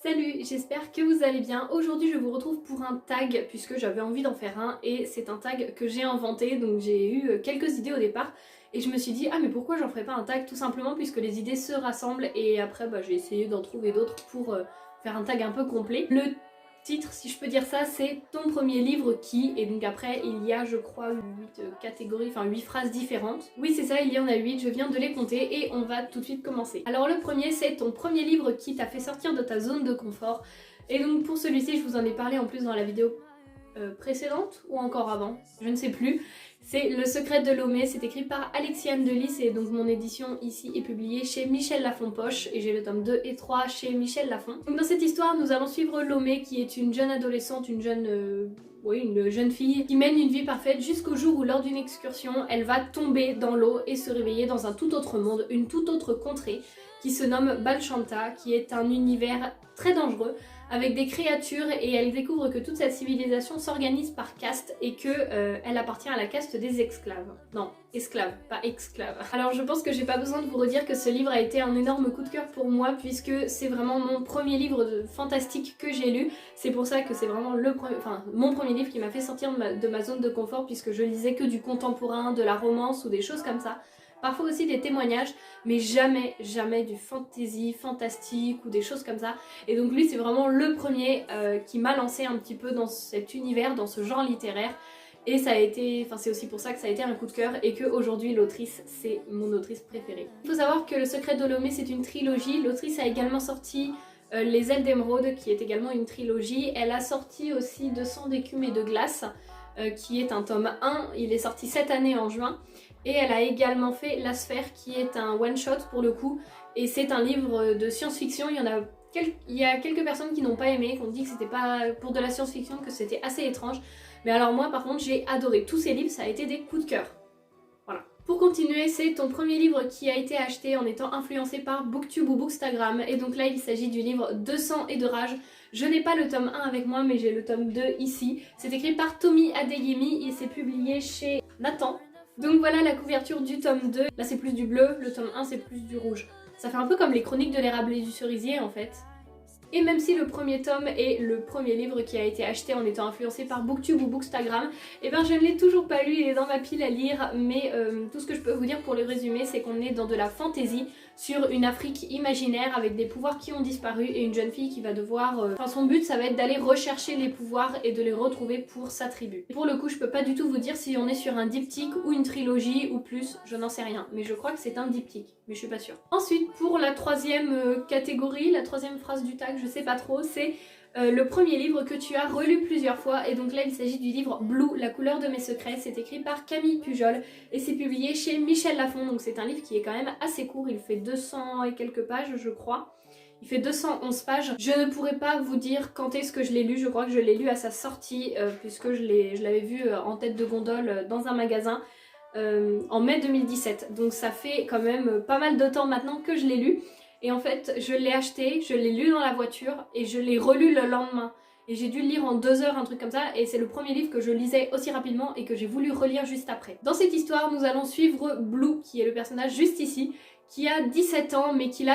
Salut, j'espère que vous allez bien. Aujourd'hui je vous retrouve pour un tag puisque j'avais envie d'en faire un et c'est un tag que j'ai inventé, donc j'ai eu quelques idées au départ et je me suis dit ah mais pourquoi j'en ferais pas un tag, tout simplement puisque les idées se rassemblent et après j'ai essayé d'en trouver d'autres pour faire un tag un peu complet. Le titre, si je peux dire ça, c'est ton premier livre qui, et donc après il y a je crois 8 catégories, enfin 8 phrases différentes. Oui c'est ça, il y en a 8, je viens de les compter et on va tout de suite commencer. Alors le premier c'est ton premier livre qui t'a fait sortir de ta zone de confort. Et donc pour celui-ci je vous en ai parlé en plus dans la vidéo précédente ou encore avant, je ne sais plus. C'est Le Secret de Lomé, c'est écrit par Alexiane Delis et donc mon édition ici est publiée chez Michel Lafon Poche et j'ai le tome 2 et 3 chez Michel Lafon. Donc dans cette histoire nous allons suivre Lomé qui est une jeune adolescente, une jeune fille qui mène une vie parfaite jusqu'au jour où lors d'une excursion elle va tomber dans l'eau et se réveiller dans un tout autre monde, une toute autre contrée qui se nomme Balchanta, qui est un univers très dangereux avec des créatures et elle découvre que toute cette civilisation s'organise par caste et que elle appartient à la caste des esclaves. Non, esclaves, pas exclaves. Alors je pense que j'ai pas besoin de vous redire que ce livre a été un énorme coup de cœur pour moi puisque c'est vraiment mon premier livre fantastique que j'ai lu. C'est pour ça que c'est vraiment mon premier livre qui m'a fait sortir de ma zone de confort puisque je lisais que du contemporain, de la romance ou des choses comme ça. Parfois aussi des témoignages, mais jamais du fantasy, fantastique ou des choses comme ça. Et donc lui c'est vraiment le premier qui m'a lancé un petit peu dans cet univers, dans ce genre littéraire. Et ça a été, c'est aussi pour ça que ça a été un coup de cœur et qu'aujourd'hui l'autrice c'est mon autrice préférée. Il faut savoir que Le Secret de Lomé c'est une trilogie. L'autrice a également sorti Les Ailes d'Émeraude qui est également une trilogie. Elle a sorti aussi 200 d'écume et de glace qui est un tome 1. Il est sorti cette année en juin. Et elle a également fait La Sphère qui est un one-shot pour le coup. Et c'est un livre de science-fiction. Il y a quelques personnes qui n'ont pas aimé, qui ont dit que c'était pas pour de la science-fiction, que c'était assez étrange. Mais alors moi par contre j'ai adoré. Tous ces livres, ça a été des coups de cœur. Voilà. Pour continuer, c'est ton premier livre qui a été acheté en étant influencé par Booktube ou Bookstagram. Et donc là il s'agit du livre 200 et de rage. Je n'ai pas le tome 1 avec moi mais j'ai le tome 2 ici. C'est écrit par Tommy Adeyemi et c'est publié chez Nathan. Donc voilà la couverture du tome 2. Là c'est plus du bleu, le tome 1 c'est plus du rouge. Ça fait un peu comme les chroniques de l'érable et du cerisier en fait. Et même si le premier tome est le premier livre qui a été acheté en étant influencé par Booktube ou Bookstagram, et ben je ne l'ai toujours pas lu, il est dans ma pile à lire, mais tout ce que je peux vous dire pour le résumer, c'est qu'on est dans de la fantasy sur une Afrique imaginaire avec des pouvoirs qui ont disparu et une jeune fille qui va devoir... son but ça va être d'aller rechercher les pouvoirs et de les retrouver pour sa tribu. Pour le coup je peux pas du tout vous dire si on est sur un diptyque ou une trilogie ou plus, je n'en sais rien, mais je crois que c'est un diptyque, mais je suis pas sûre. Ensuite pour la troisième catégorie, la troisième phrase du tag, je sais pas trop, c'est le premier livre que tu as relu plusieurs fois et donc là il s'agit du livre Blue, la couleur de mes secrets. C'est écrit par Camille Pujol et c'est publié chez Michel Lafon, donc c'est un livre qui est quand même assez court, il fait 200 et quelques pages je crois. Il fait 211 pages. Je ne pourrais pas vous dire quand est-ce que je l'ai lu, je crois que je l'ai lu à sa sortie puisque je l'avais vu en tête de gondole dans un magasin en mai 2017. Donc ça fait quand même pas mal de temps maintenant que je l'ai lu. Et en fait, je l'ai acheté, je l'ai lu dans la voiture et je l'ai relu le lendemain. Et j'ai dû le lire en 2 heures, un truc comme ça, et c'est le premier livre que je lisais aussi rapidement et que j'ai voulu relire juste après. Dans cette histoire, nous allons suivre Blue, qui est le personnage juste ici, qui a 17 ans mais qui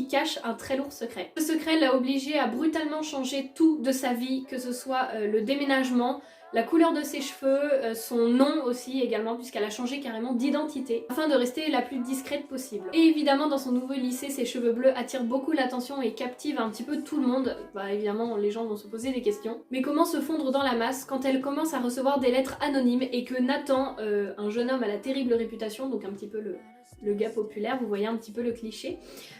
cache un très lourd secret. Ce secret l'a obligé à brutalement changer tout de sa vie, que ce soit le déménagement, la couleur de ses cheveux, son nom aussi également puisqu'elle a changé carrément d'identité afin de rester la plus discrète possible. Et évidemment dans son nouveau lycée, ses cheveux bleus attirent beaucoup l'attention et captivent un petit peu tout le monde. Bah évidemment les gens vont se poser des questions. Mais comment se fondre dans la masse quand elle commence à recevoir des lettres anonymes et que Nathan, un jeune homme à la terrible réputation, donc un petit peu le gars populaire, vous voyez un petit peu le cliché,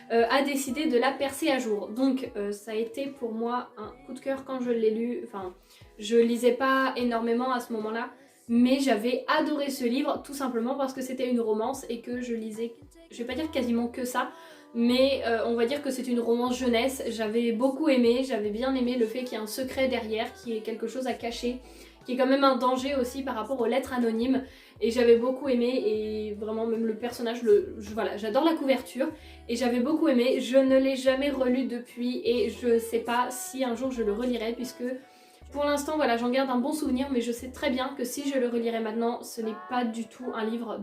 a décidé de la percer à jour. Donc ça a été pour moi un coup de cœur quand je l'ai lu. Enfin, je lisais pas énormément à ce moment-là, mais j'avais adoré ce livre tout simplement parce que c'était une romance et que je lisais, je vais pas dire quasiment que ça, mais on va dire que c'est une romance jeunesse. J'avais beaucoup aimé, j'avais bien aimé le fait qu'il y ait un secret derrière, qu'il y ait quelque chose à cacher, qui est quand même un danger aussi par rapport aux lettres anonymes. Et j'avais beaucoup aimé et vraiment même le personnage, voilà, j'adore la couverture et j'avais beaucoup aimé. Je ne l'ai jamais relu depuis et je sais pas si un jour je le relirai puisque Pour l'instant, voilà, j'en garde un bon souvenir, mais je sais très bien que si je le relirais maintenant, ce n'est pas du tout un livre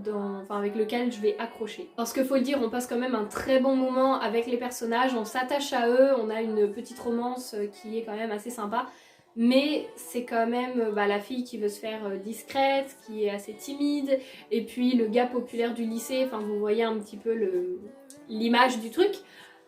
avec lequel je vais accrocher. Parce qu'il faut le dire, on passe quand même un très bon moment avec les personnages, on s'attache à eux, on a une petite romance qui est quand même assez sympa. Mais c'est quand même la fille qui veut se faire discrète, qui est assez timide, et puis le gars populaire du lycée, enfin vous voyez un petit peu l'image du truc.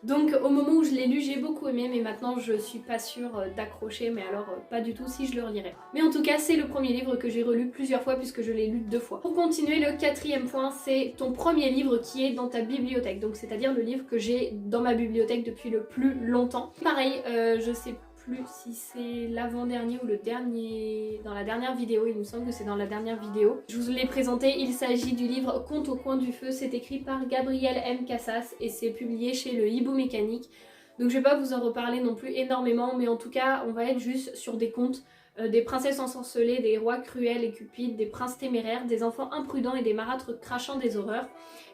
Donc au moment où je l'ai lu, j'ai beaucoup aimé, mais maintenant je suis pas sûre d'accrocher, mais alors pas du tout si je le relirais. Mais en tout cas, c'est le premier livre que j'ai relu plusieurs fois puisque je l'ai lu 2 fois. Pour continuer, le 4e point, c'est ton premier livre qui est dans ta bibliothèque, donc c'est-à-dire le livre que j'ai dans ma bibliothèque depuis le plus longtemps. Pareil, je sais plus si c'est l'avant-dernier ou le dernier, dans la dernière vidéo, il me semble que c'est dans la dernière vidéo. Je vous l'ai présenté, il s'agit du livre Contes au coin du feu, c'est écrit par Gabriel M. Casas et c'est publié chez le Hibou Mécanique. Donc je vais pas vous en reparler non plus énormément, mais en tout cas on va être juste sur des contes, des princesses ensorcelées, des rois cruels et cupides, des princes téméraires, des enfants imprudents et des marâtres crachant des horreurs.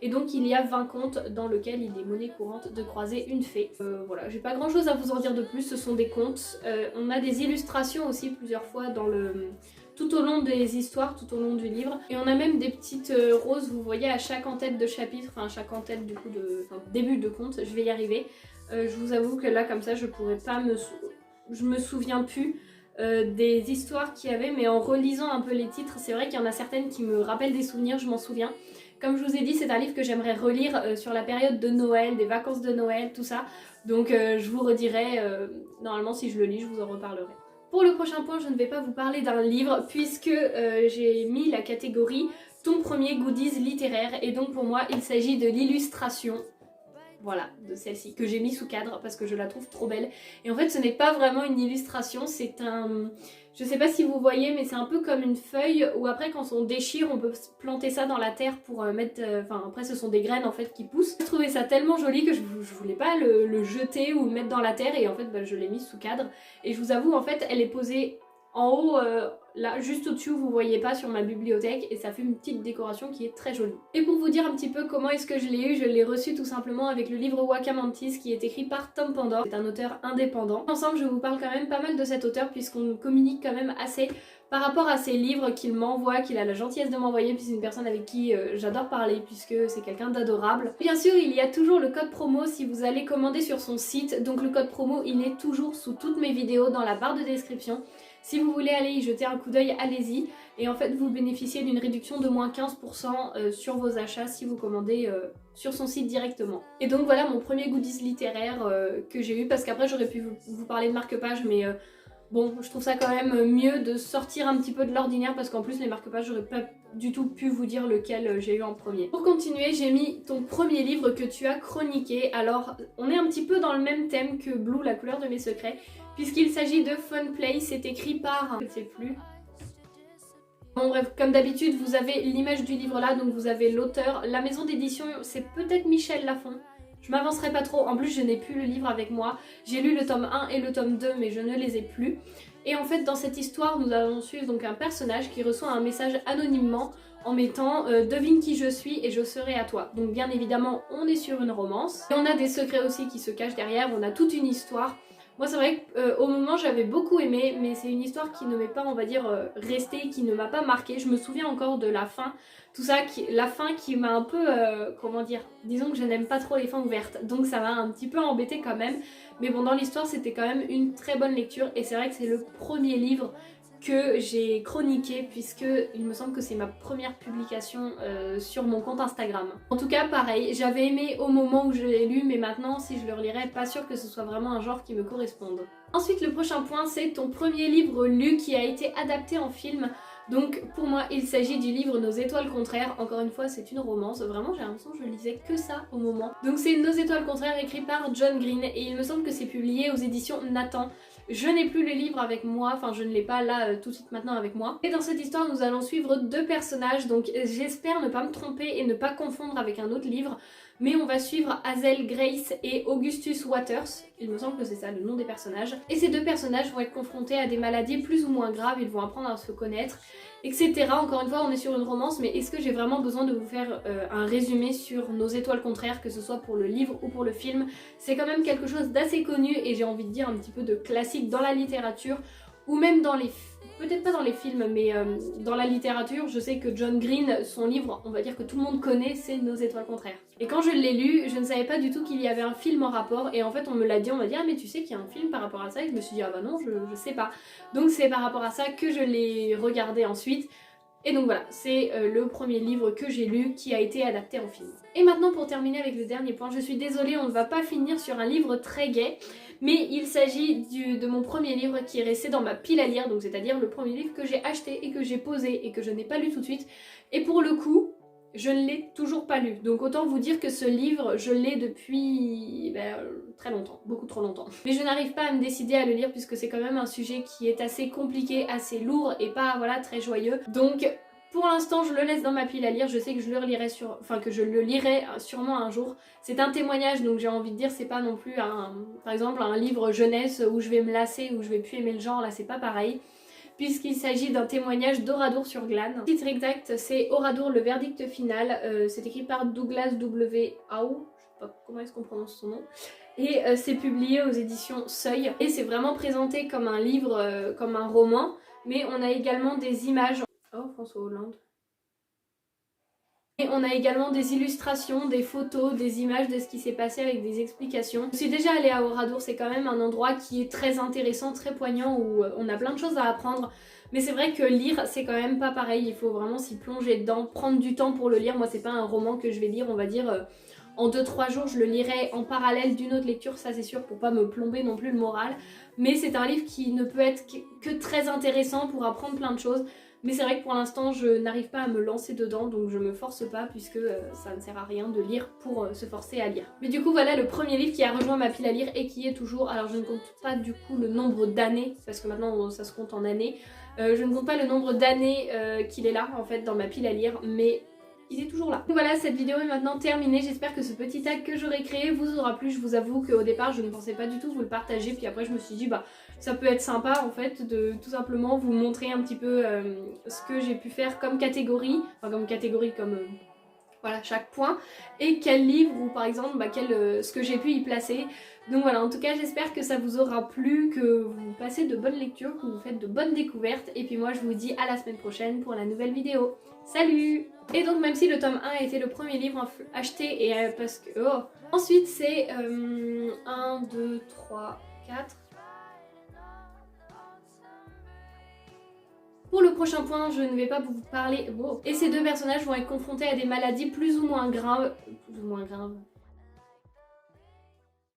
Et donc il y a 20 contes dans lesquels il est monnaie courante de croiser une fée. Voilà, j'ai pas grand chose à vous en dire de plus, ce sont des contes. On a des illustrations aussi plusieurs fois tout au long des histoires, tout au long du livre. Et on a même des petites roses, vous voyez, à chaque en-tête de chapitre, enfin à chaque en-tête du coup début de conte, je vais y arriver. Je vous avoue que là comme ça je pourrais pas je me souviens plus des histoires qu'il y avait, mais en relisant un peu les titres, c'est vrai qu'il y en a certaines qui me rappellent des souvenirs, je m'en souviens. Comme je vous ai dit, c'est un livre que j'aimerais relire sur la période de Noël, des vacances de Noël, tout ça. Donc je vous redirai, normalement si je le lis, je vous en reparlerai. Pour le prochain point, je ne vais pas vous parler d'un livre puisque j'ai mis la catégorie ton premier goodies littéraire et donc pour moi il s'agit de l'illustration. Voilà, de celle-ci, que j'ai mis sous cadre parce que je la trouve trop belle. Et en fait, ce n'est pas vraiment une illustration, c'est un... Je sais pas si vous voyez, mais c'est un peu comme une feuille où après, quand on déchire, on peut planter ça dans la terre pour mettre... Enfin, après, ce sont des graines, en fait, qui poussent. Je trouvais ça tellement joli que je voulais pas le jeter ou le mettre dans la terre. Et en fait, je l'ai mise sous cadre. Et je vous avoue, en fait, elle est posée en haut, là, juste au-dessus, vous voyez pas, sur ma bibliothèque, et ça fait une petite décoration qui est très jolie. Et pour vous dire un petit peu comment est-ce que je l'ai eu, je l'ai reçu tout simplement avec le livre Wakamantis qui est écrit par Tom Pandor. C'est un auteur indépendant. Ensemble, je vous parle quand même pas mal de cet auteur puisqu'on communique quand même assez par rapport à ses livres qu'il m'envoie, qu'il a la gentillesse de m'envoyer, puis c'est une personne avec qui j'adore parler puisque c'est quelqu'un d'adorable. Bien sûr, il y a toujours le code promo si vous allez commander sur son site, donc le code promo il est toujours sous toutes mes vidéos dans la barre de description. Si vous voulez aller y jeter un coup d'œil, allez-y. Et en fait, vous bénéficiez d'une réduction de moins 15% sur vos achats si vous commandez sur son site directement. Et donc voilà mon premier goodies littéraire que j'ai eu, parce qu'après j'aurais pu vous parler de marque-page, mais bon, je trouve ça quand même mieux de sortir un petit peu de l'ordinaire, parce qu'en plus les marque-pages, j'aurais pas du tout pu vous dire lequel j'ai eu en premier. Pour continuer, j'ai mis ton premier livre que tu as chroniqué. Alors, on est un petit peu dans le même thème que Blue, la couleur de mes secrets, puisqu'il s'agit de Fun Play, c'est écrit par... je ne sais plus. Bon bref, comme d'habitude, vous avez l'image du livre là, donc vous avez l'auteur. La maison d'édition, c'est peut-être Michel Lafon. Je m'avancerai pas trop, en plus je n'ai plus le livre avec moi. J'ai lu le tome 1 et le tome 2, mais je ne les ai plus. Et en fait, dans cette histoire, nous allons suivre donc un personnage qui reçoit un message anonymement en mettant devine qui je suis et je serai à toi. Donc bien évidemment, on est sur une romance. Et on a des secrets aussi qui se cachent derrière, on a toute une histoire. Moi c'est vrai qu'au moment j'avais beaucoup aimé, mais c'est une histoire qui ne m'est pas, on va dire, restée, qui ne m'a pas marquée. Je me souviens encore de la fin, tout ça, la fin qui m'a un peu, comment dire, disons que je n'aime pas trop les fins ouvertes, donc ça m'a un petit peu embêtée quand même. Mais bon, dans l'histoire c'était quand même une très bonne lecture et c'est vrai que c'est le premier livre que j'ai chroniqué puisque il me semble que c'est ma première publication sur mon compte Instagram. En tout cas pareil, j'avais aimé au moment où je l'ai lu, mais maintenant si je le relirais, pas sûr que ce soit vraiment un genre qui me corresponde. Ensuite le prochain point, c'est ton premier livre lu qui a été adapté en film. Donc pour moi il s'agit du livre Nos étoiles contraires. Encore une fois c'est une romance, vraiment j'ai l'impression que je lisais que ça au moment. Donc c'est Nos étoiles contraires écrit par John Green et il me semble que c'est publié aux éditions Nathan. Je n'ai plus le livre avec moi, enfin je ne l'ai pas là tout de suite maintenant avec moi. Et dans cette histoire nous allons suivre deux personnages, donc j'espère ne pas me tromper et ne pas confondre avec un autre livre. Mais on va suivre Hazel Grace et Augustus Waters, il me semble que c'est ça le nom des personnages. Et ces deux personnages vont être confrontés à des maladies plus ou moins graves, ils vont apprendre à se connaître, etc. Encore une fois on est sur une romance, mais est-ce que j'ai vraiment besoin de vous faire un résumé sur Nos étoiles contraires, que ce soit pour le livre ou pour le film? C'est quand même quelque chose d'assez connu et j'ai envie de dire un petit peu de classique dans la littérature. ou même dans les... peut-être pas dans les films, mais dans la littérature, je sais que John Green, son livre, on va dire que tout le monde connaît, c'est Nos étoiles contraires. Et quand je l'ai lu, je ne savais pas du tout qu'il y avait un film en rapport, et en fait on me l'a dit, on m'a dit ah mais tu sais qu'il y a un film par rapport à ça, et je me suis dit ah bah non, je sais pas. Donc c'est par rapport à ça que je l'ai regardé ensuite. Et donc voilà, c'est le premier livre que j'ai lu qui a été adapté en film. Et maintenant pour terminer avec le dernier point, je suis désolée, on ne va pas finir sur un livre très gai, mais il s'agit de mon premier livre qui est resté dans ma pile à lire, donc c'est-à-dire le premier livre que j'ai acheté et que j'ai posé et que je n'ai pas lu tout de suite. Et pour le coup, je ne l'ai toujours pas lu. Donc autant vous dire que ce livre, je l'ai depuis très longtemps, beaucoup trop longtemps. Mais je n'arrive pas à me décider à le lire puisque c'est quand même un sujet qui est assez compliqué, assez lourd et pas voilà très joyeux. Donc pour l'instant, je le laisse dans ma pile à lire. Je sais que je le relirai lirai sûrement un jour. C'est un témoignage, donc j'ai envie de dire, c'est pas non plus par exemple un livre jeunesse où je vais me lasser, où je vais plus aimer le genre. Là, c'est pas pareil. Puisqu'il s'agit d'un témoignage d'Oradour sur Glane. Le titre exact, c'est Oradour, le verdict final. C'est écrit par Douglas W. Howe. Je sais pas comment est-ce qu'on prononce son nom. Et c'est publié aux éditions Seuil. Et c'est vraiment présenté comme un livre, comme un roman. Mais on a également des images. Oh, François Hollande. Et on a également des illustrations, des photos, des images de ce qui s'est passé avec des explications. Je suis déjà allée à Oradour, c'est quand même un endroit qui est très intéressant, très poignant, où on a plein de choses à apprendre. Mais c'est vrai que lire, c'est quand même pas pareil, il faut vraiment s'y plonger dedans, prendre du temps pour le lire. Moi, c'est pas un roman que je vais lire, on va dire, en 2-3 jours. Je le lirai en parallèle d'une autre lecture, ça c'est sûr, pour pas me plomber non plus le moral. Mais c'est un livre qui ne peut être que très intéressant pour apprendre plein de choses. Mais c'est vrai que pour l'instant je n'arrive pas à me lancer dedans, donc je me force pas puisque ça ne sert à rien de lire pour se forcer à lire. Mais du coup voilà le premier livre qui a rejoint ma pile à lire et qui est toujours, alors je ne compte pas du coup le nombre d'années, parce que maintenant ça se compte en années, je ne compte pas le nombre d'années qu'il est là en fait dans ma pile à lire, mais il est toujours là. Donc voilà, cette vidéo est maintenant terminée. J'espère que ce petit tag que j'aurais créé vous aura plu. Je vous avoue qu'au départ je ne pensais pas du tout vous le partager, puis après je me suis dit bah ça peut être sympa en fait de tout simplement vous montrer un petit peu ce que j'ai pu faire comme catégorie, enfin comme catégorie, comme voilà chaque point, et quel livre ou par exemple ce que j'ai pu y placer. Donc voilà, en tout cas j'espère que ça vous aura plu, que vous passez de bonnes lectures, que vous faites de bonnes découvertes, et puis moi je vous dis à la semaine prochaine pour la nouvelle vidéo. Salut! Et donc même si le tome 1 a été le premier livre acheté, et parce que... Oh. Ensuite c'est 1, 2, 3, 4... Pour le prochain point, je ne vais pas vous parler... Wow. Et ces deux personnages vont être confrontés à des maladies plus ou moins graves...